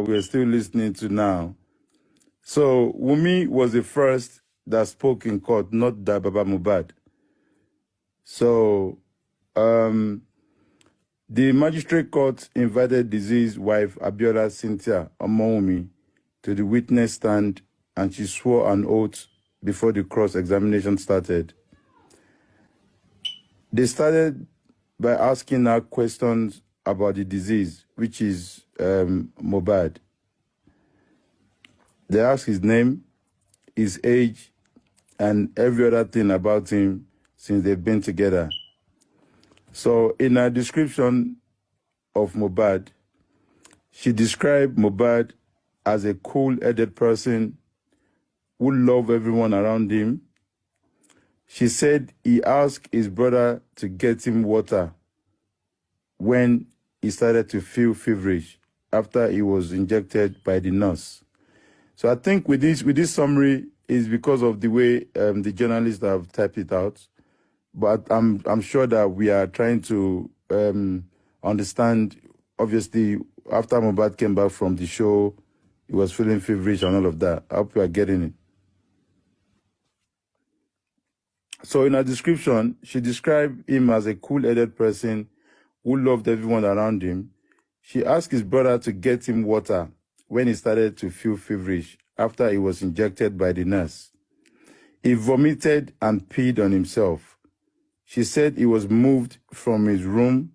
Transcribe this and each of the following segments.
we're still listening to now. So Wumi was the first that spoke in court, not that Baba Mohbad. So the magistrate court invited deceased wife Abiola Cynthia Omowumi to the witness stand, and she swore an oath before the cross-examination started. They started by asking her questions about the disease, which is Mohbad. They asked his name, his age, and every other thing about him since they've been together. So in her description of Mohbad, she described Mohbad as a cool-headed person who loved everyone around him. She said he asked his brother to get him water when he started to feel feverish after he was injected by the nurse. So I think with this summary is because of the way the journalists have typed it out. But I'm sure that we are trying to understand. Obviously, after Mohbad came back from the show, he was feeling feverish and all of that. I hope you are getting it. So in her description, she described him as a cool-headed person who loved everyone around him. She asked his brother to get him water when he started to feel feverish after he was injected by the nurse. He vomited and peed on himself. She said he was moved from his room.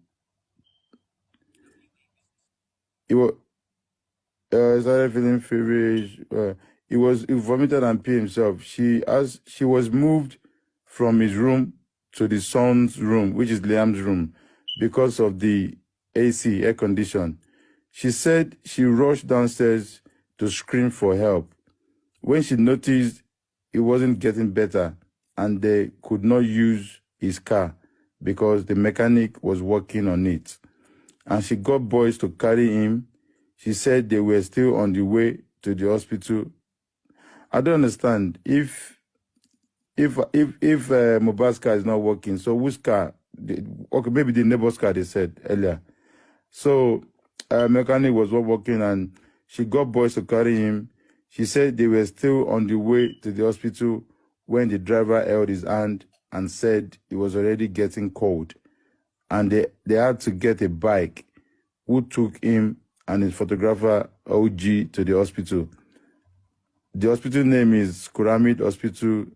He started feeling feverish. He vomited and peed himself. She was moved from his room to the son's room, which is Liam's room, because of the AC, air condition. She said she rushed downstairs to scream for help. When she noticed it wasn't getting better and they could not use his car because the mechanic was working on it, and she got boys to carry him, she said they were still on the way to the hospital. I don't understand. If Mohbad's car is not working, so whose car? Okay, maybe the neighbor's car, they said earlier. So mechanic was not working, and she got boys to carry him. She said they were still on the way to the hospital when the driver held his hand and said it was already getting cold, and they had to get a bike who took him and his photographer OG to the hospital. The hospital name is Kuramid Hospital,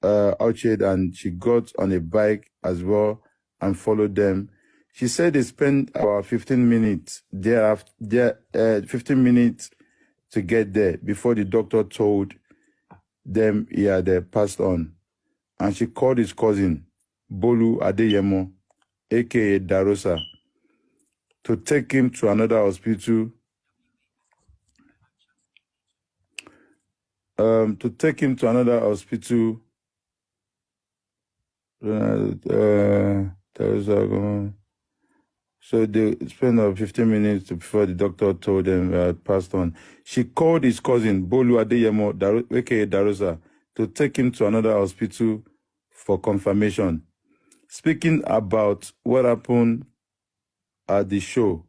Orchard, and she got on a bike as well and followed them. She said they spent about 15 minutes 15 minutes to get there before the doctor told them he had passed on. And she called his cousin, Bolu Adeyemo, aka Darosa, to take him to another hospital. So they spent 15 minutes before the doctor told them he had passed on. She called his cousin, Bolu Adeyemo, aka Darosa, to take him to another hospital for confirmation. Speaking about what happened at the show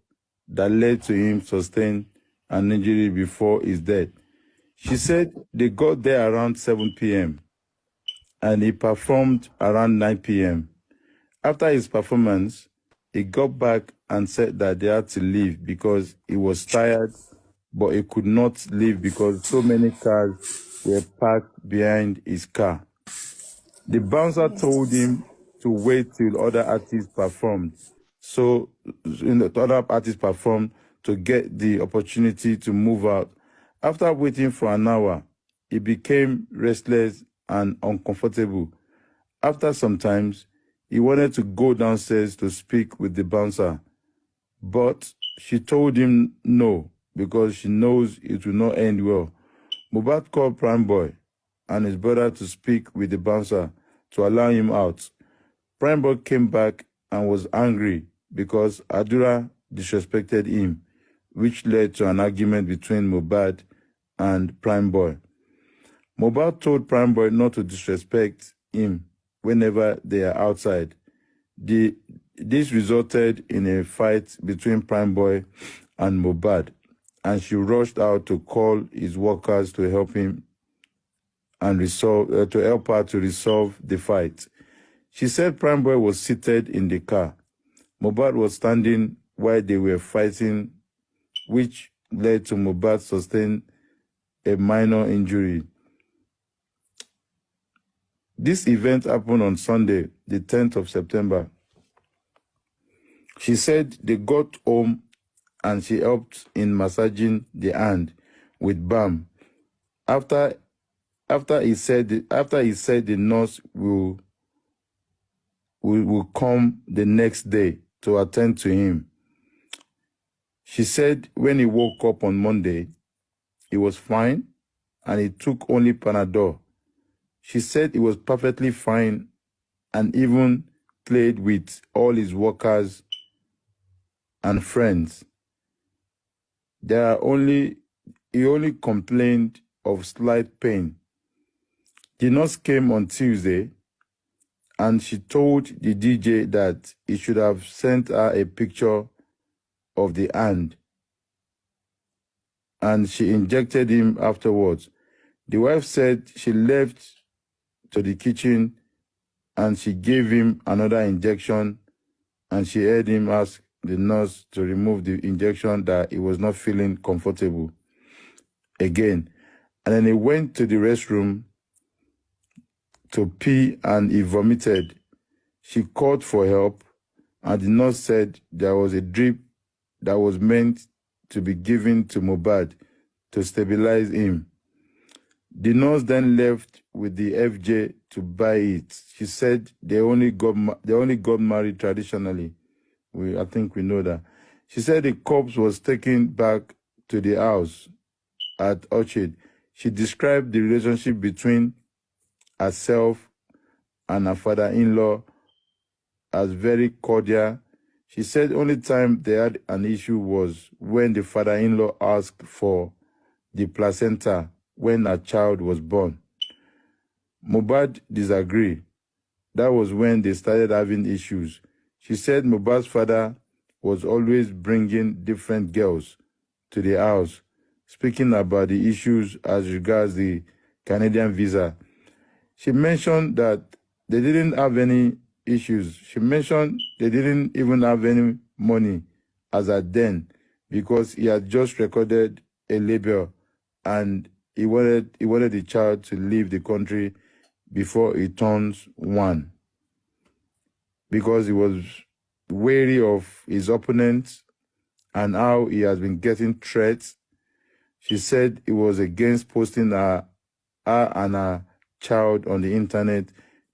that led to him sustain an injury before his death, she said they got there around 7 p.m. and he performed around 9 p.m. After his performance, he got back and said that they had to leave because he was tired, but he could not leave because so many cars were parked behind his car. The bouncer told him to wait till other artists performed. So the other artists performed to get the opportunity to move out. After waiting for an hour, he became restless and uncomfortable. After some time, he wanted to go downstairs to speak with the bouncer, but she told him no because she knows it will not end well. Mohbad called Prime Boy and his brother to speak with the bouncer to allow him out. Prime Boy came back and was angry because Adura disrespected him, which led to an argument between Mohbad and Prime Boy. Mohbad told Prime Boy not to disrespect him whenever they are outside. This resulted in a fight between Prime Boy and Mohbad, and she rushed out to call his workers to help him and to help her to resolve the fight. She said Primeboy was seated in the car. Mohbad was standing while they were fighting, which led to Mohbad sustaining a minor injury. This event happened on Sunday, the 10th of September. She said they got home and she helped in massaging the hand with balm. After he said the nurse will come the next day to attend to him. She said when he woke up on Monday, he was fine and he took only Panadol. She said he was perfectly fine and even played with all his workers and friends. He only complained of slight pain. The nurse came on Tuesday and she told the DJ that he should have sent her a picture of the hand, and she injected him afterwards. The wife said she left to the kitchen and she gave him another injection, and she heard him ask the nurse to remove the injection that he was not feeling comfortable again. And then he went to the restroom to pee and he vomited. She called for help and the nurse said there was a drip that was meant to be given to Mohbad to stabilize him. The nurse then left with the FJ to buy it. She said they only got married traditionally. I think we know that. She said the corpse was taken back to the house at Orchard. She described the relationship between herself and her father-in-law as very cordial. She said only time they had an issue was when the father-in-law asked for the placenta when a child was born. Mohbad disagreed. That was when they started having issues. She said Mohbad's father was always bringing different girls to the house, speaking about the issues as regards the Canadian visa. She mentioned that they didn't have any issues. She mentioned they didn't even have any money as at then because he had just recorded a label and he wanted the child to leave the country before he turns 1 because he was wary of his opponents and how he has been getting threats. She said he was against posting her and her child on the internet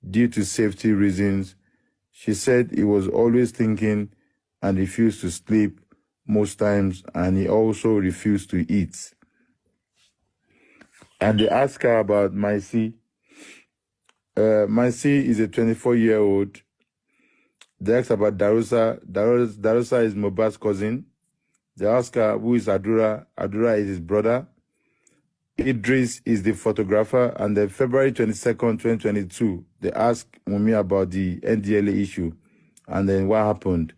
due to safety reasons. She said he was always thinking and refused to sleep most times, and he also refused to eat. And they asked her about Maisi. Maisi is a 24-year-old. They asked about Darosa. Darosa is Mohbad's cousin. They asked her who is Adura. Adura is his brother. Idris is the photographer. And then February 22nd, 2022, they asked Mumi about the NDLA issue and then what happened.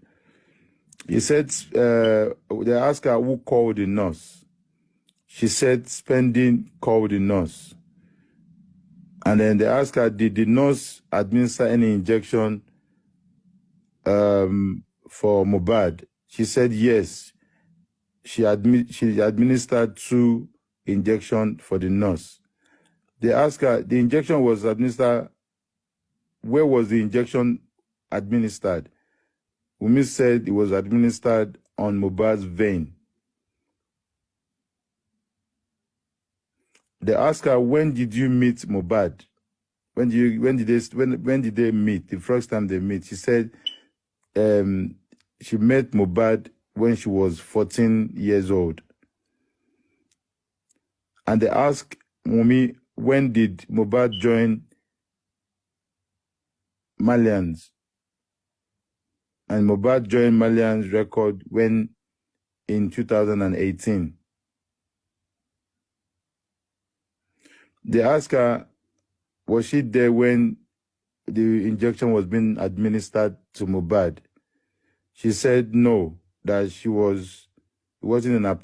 He said, they asked her who called the nurse. She said Spending called the nurse. And then they asked her, did the nurse administer any injection for Mohbad? She said yes. She administered 2 injections for the nurse. They asked her, the injection was administered, where was the injection administered? Wumi said it was administered on Mohbad's vein. They asked her, when did you meet Mohbad? When did they meet? The first time they meet, she said she met Mohbad when she was 14 years old. And they asked Mumi, when did Mohbad join Malians? And Mohbad joined Malians record when in 2018. They asked her, was she there when the injection was being administered to Mohbad? She said no, that she was It wasn't in her